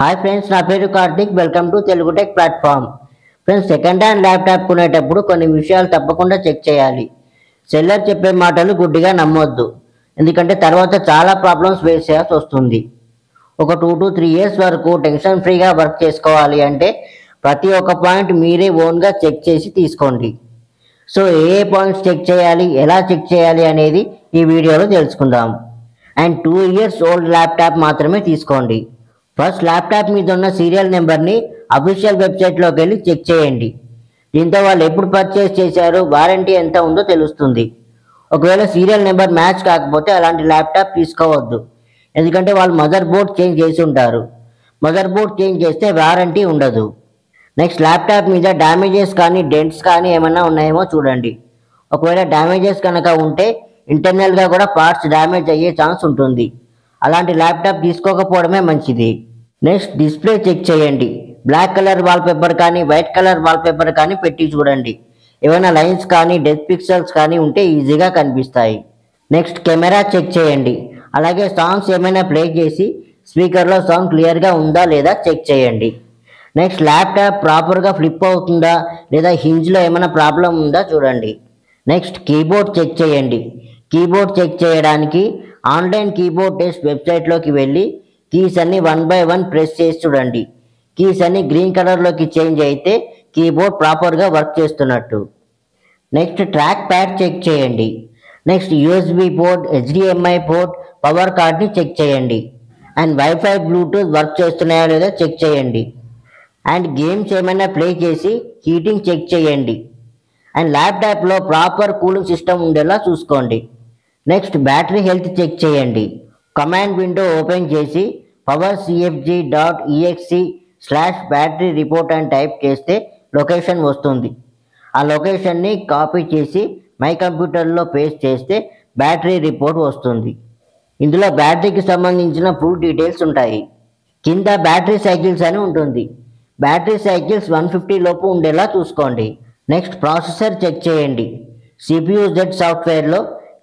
Hi friends, నా పేరు Karthik. Welcome to Telugu tech platform. Friends, second hand laptop కొనేటప్పుడు కొన్ని విషయాలు తప్పకుండా చెక్ చేయాలి. సెల్లర్ చెప్పే మాటలు గుడ్డిగా నమ్మొద్దు, ఎందుకంటే తర్వాత చాలా ప్రాబ్లమ్స్ ఫేస్ చేయాల్సి వస్తుంది. ఒక 2 to 3 ఇయర్స్ వరకు టెన్షన్ ఫ్రీగా వర్క్ చేసుకోవాలి అంటే ప్రతి ఒక్క పాయింట్ మీరే ఓన్గా చెక్ చేసి తీసుకోండి. సో ఏ పాయింట్స్ చెక్ చేయాలి, ఎలా చెక్ చేయాలి అనేది ఈ వీడియోలో తెలుసుకుందాం. అండ్ 2 ఇయర్స్ ఓల్డ్ ల్యాప్టాప్ మాత్రమే తీసుకోండి. ఫస్ట్ ల్యాప్టాప్ మీద ఉన్న సీరియల్ నెంబర్ని అఫీషియల్ వెబ్సైట్లోకి వెళ్ళి చెక్ చేయండి. దీంతో వాళ్ళు ఎప్పుడు పర్చేస్ చేశారు, వారంటీ ఎంత ఉందో తెలుస్తుంది. ఒకవేళ సీరియల్ నెంబర్ మ్యాచ్ కాకపోతే అలాంటి ల్యాప్టాప్ తీసుకోవద్దు, ఎందుకంటే వాళ్ళు మదర్ బోర్డ్ చేంజ్ చేసి ఉంటారు. మదర్ బోర్డ్ చేంజ్ చేస్తే వారంటీ ఉండదు. నెక్స్ట్, ల్యాప్టాప్ మీద డ్యామేజెస్ కానీ డెంట్స్ కానీ ఏమైనా ఉన్నాయేమో చూడండి. ఒకవేళ డ్యామేజెస్ కనుక ఉంటే ఇంటర్నల్గా కూడా పార్ట్స్ డ్యామేజ్ అయ్యే ఛాన్స్ ఉంటుంది. అలాంటి ల్యాప్టాప్ తీసుకోకపోవడమే మంచిది. నెక్స్ట్, డిస్ప్లే చెక్ చేయండి. బ్లాక్ కలర్ వాల్పేపర్ కానీ వైట్ కలర్ వాల్పేపర్ కానీ పెట్టి చూడండి. ఏమైనా లైన్స్ కానీ డెత్ పిక్సెల్స్ కానీ ఉంటే ఈజీగా కనిపిస్తాయి. నెక్స్ట్, కెమెరా చెక్ చేయండి. అలాగే సాంగ్స్ ఏమైనా ప్లే చేసి స్పీకర్లో సౌండ్ క్లియర్గా ఉందా లేదా చెక్ చేయండి. నెక్స్ట్, ల్యాప్టాప్ ప్రాపర్గా ఫ్లిప్ అవుతుందా లేదా హింజ్లో ఏమైనా ప్రాబ్లం ఉందా చూడండి. నెక్స్ట్, కీబోర్డ్ చెక్ చేయండి. కీబోర్డ్ చెక్ చేయడానికి ఆన్లైన్ కీబోర్డ్ టెస్ట్ వెబ్సైట్లోకి వెళ్ళి కీస్ అన్ని 1 by 1 ప్రెస్ చేసి చూడండి. కీస్ అన్ని గ్రీన్ కలర్లోకి చేంజ్ అయితే కీబోర్డ్ ప్రాపర్గా వర్క్ చేస్తున్నట్టు. నెక్స్ట్, ట్రాక్ ప్యాడ్ చెక్ చేయండి. Next, USB port, HDMI port, power కార్డ్ని చెక్ చేయండి. అండ్ వైఫై, బ్లూటూత్ వర్క్ చేస్తున్నాయా లేదా చెక్ చేయండి. అండ్ గేమ్స్ ఏమైనా ప్లే చేసి హీటింగ్ చెక్ చేయండి. అండ్ ల్యాప్టాప్లో ప్రాపర్ కూలింగ్ సిస్టమ్ ఉండేలా చూసుకోండి. నెక్స్ట్, బ్యాటరీ హెల్త్ చెక్ చేయండి. కమాండ్ విండో ఓపెన్ చేసి powercfg.exe/battery report అని టైప్ చేస్తే లొకేషన్ వస్తుంది. ఆ లొకేషన్ని కాపీ చేసి మై కంప్యూటర్లో పేస్ట్ చేస్తే బ్యాటరీ రిపోర్ట్ వస్తుంది. ఇందులో బ్యాటరీకి సంబంధించిన ఫుల్ డీటెయిల్స్ ఉంటాయి. కింద బ్యాటరీ సైకిల్స్ అని ఉంటుంది. బ్యాటరీ సైకిల్స్ 150 లోపు ఉండేలా చూసుకోండి. నెక్స్ట్, ప్రాసెసర్ చెక్ చేయండి. CPU Z సాఫ్ట్వేర్లో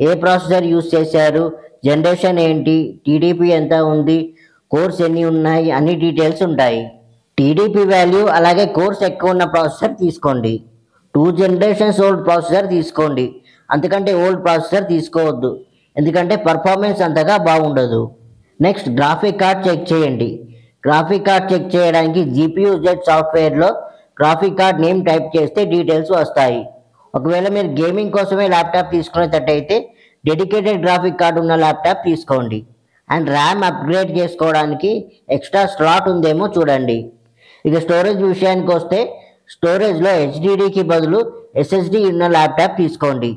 ఏ ప్రాసెసర్ యూజ్ చేశారు, జనరేషన్ ఏంటి, టీడీపీ ఎంత ఉంది, కోర్స్ ఎన్ని ఉన్నాయి, అన్ని డీటెయిల్స్ ఉంటాయి. టీడీపీ వాల్యూ అలాగే కోర్స్ ఎక్కువ ఉన్న ప్రాసెసర్ తీసుకోండి. 2 generations ఓల్డ్ ప్రాసెసర్ తీసుకోండి, అంతకంటే ఓల్డ్ ప్రాసెసర్ తీసుకోవద్దు, ఎందుకంటే పర్ఫార్మెన్స్ అంతగా బాగుండదు. నెక్స్ట్, గ్రాఫిక్ కార్డ్ చెక్ చేయండి. గ్రాఫిక్ కార్డ్ చెక్ చేయడానికి GPU Z సాఫ్ట్వేర్లో గ్రాఫిక్ కార్డ్ నేమ్ టైప్ చేస్తే డీటెయిల్స్ వస్తాయి. ఒకవేళ మీరు గేమింగ్ కోసమే ల్యాప్టాప్ తీసుకునేటట్టయితే డెడికేటెడ్ గ్రాఫిక్ కార్డ్ ఉన్న ల్యాప్టాప్ తీసుకోండి. అండ్ ర్యామ్ అప్గ్రేడ్ చేసుకోవడానికి ఎక్స్ట్రా స్లాట్ ఉందేమో చూడండి. ఇక స్టోరేజ్ విషయానికి వస్తే స్టోరేజ్లో HDDకి బదులు SSD ఉన్న ల్యాప్టాప్ తీసుకోండి.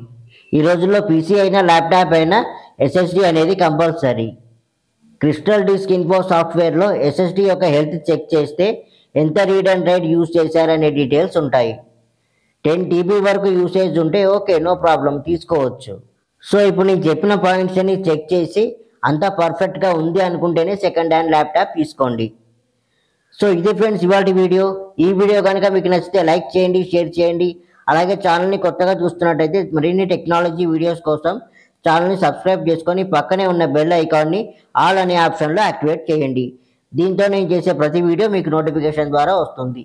ఈ రోజుల్లో PC అయినా ల్యాప్టాప్ అయినా SSD అనేది కంపల్సరీ. క్రిస్టల్ డిస్క్ ఇన్ఫో సాఫ్ట్వేర్లో SSD యొక్క హెల్త్ చెక్ చేస్తే ఎంత రీడ్ అండ్ రైట్ యూజ్ చేశారనే డీటెయిల్స్ ఉంటాయి. 10 TB వరకు యూసేజ్ ఉంటే ఓకే, నో ప్రాబ్లం, తీసుకోవచ్చు. సో ఇప్పుడు నేను చెప్పిన పాయింట్స్ అన్ని చెక్ చేసి అంతా పర్ఫెక్ట్గా ఉంది అనుకుంటేనే సెకండ్ హ్యాండ్ ల్యాప్టాప్ తీసుకోండి. సో ఇది ఫ్రెండ్స్ ఇవాళ వీడియో. ఈ వీడియో కనుక మీకు నచ్చితే లైక్ చేయండి, షేర్ చేయండి. అలాగే ఛానల్ని కొత్తగా చూస్తున్నట్టయితే మరిన్ని టెక్నాలజీ వీడియోస్ కోసం ఛానల్ని సబ్స్క్రైబ్ చేసుకొని పక్కనే ఉన్న బెల్ ఐకాన్ని ఆల్ అనే ఆప్షన్లో యాక్టివేట్ చేయండి. దీంతో నేను చేసే ప్రతి వీడియో మీకు నోటిఫికేషన్ ద్వారా వస్తుంది.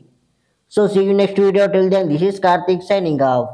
So see you next video. Till then, this is Karthik signing off.